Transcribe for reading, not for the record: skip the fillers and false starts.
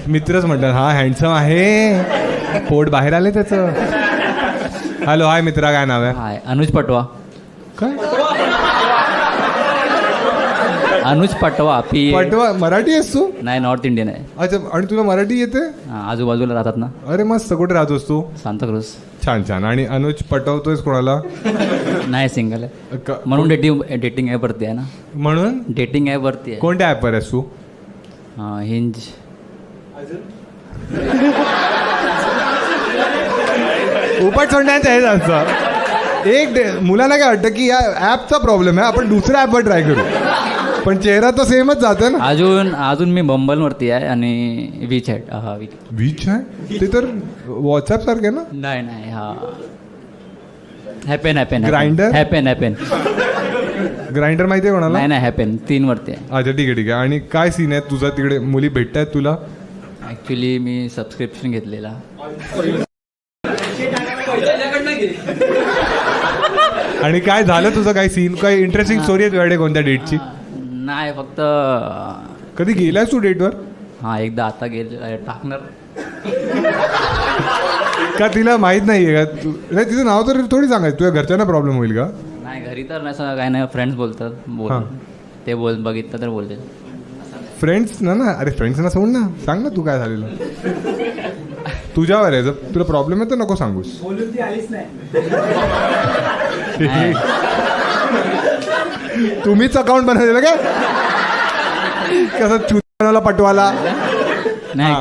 मित्रच म्हणतात हा हँडसम आहे, पोट बाहेर आले त्याचं. हॅलो, हाय मित्रा, काय नाव आहे? हाय, अनुज पटवा. काय अनुज पटवा. पटवा? मराठी आहेस तू? नाही, नॉर्थ इंडियन आहे. अच्छा, आणि तुला मराठी येते? आजूबाजूला राहतात ना. अरे मस्त. कुठे राहतोस तू? सांताक्रूज. छान छान. आणि अनुज पटवतोयस कोणाला? नाही, सिंगल आहे म्हणून डेटिंग ॲप वरती आहे ना. म्हणून डेटिंग ॲप वरती आहे. कोणत्या ॲपवर आहेस तू? हिंज. उपट सोडण्याचं हेच असतं. मुलांना काय वाटतं की या ॲपचा प्रॉब्लेम आहे, आपण दुसऱ्या ॲपवर ट्राय करू, पण चेहरा तर सेमच जातं ना. अजून मी बंबलवरती आहे आणि वीच आहे. वीच आहे ते तर व्हॉट्सॲप सारखे ना. नाही हॅपेन. Grindr? हॅपेन. ग्राइंडर माहिती आहे कोणाला? नाही हॅपेन 3 वरती आहे. अच्छा, ठीक आहे. आणि काय सीन आहे तुझा तिकडे? मुली भेटत आहेत तुला? ॲक्च्युली मी सबस्क्रिप्शन घेतलेला. आणि काय झालं तुझं? काय सीन? काय इंटरेस्टिंग स्टोरी आहे तुझ्याकडे कोणत्या डेटची? नाही, फक्त कधी गेलायस तू डेटवर? एकदा आता गेले टाकणार. का तिला माहित नाहीये का तू? नाही, तिचं नाव तर थोडी सांगायचं, तुझ्या घरच्यांना प्रॉब्लेम होईल का? नाही, घरी तर नसं काय नाही. फ्रेंड्स बोलतात. हां. ते बघितलं तर बोलते. फ्रेंड्स ना. अरे फ्रेंड्सना सोड ना, सांग ना तू काय झालेलं. तुझ्यावर आहे, जर तुला प्रॉब्लेम आहे तर नको सांगूस. तुम्हीच अकाउंट बनवलेलं काय? कसं चुनाला पटवाला? नाही,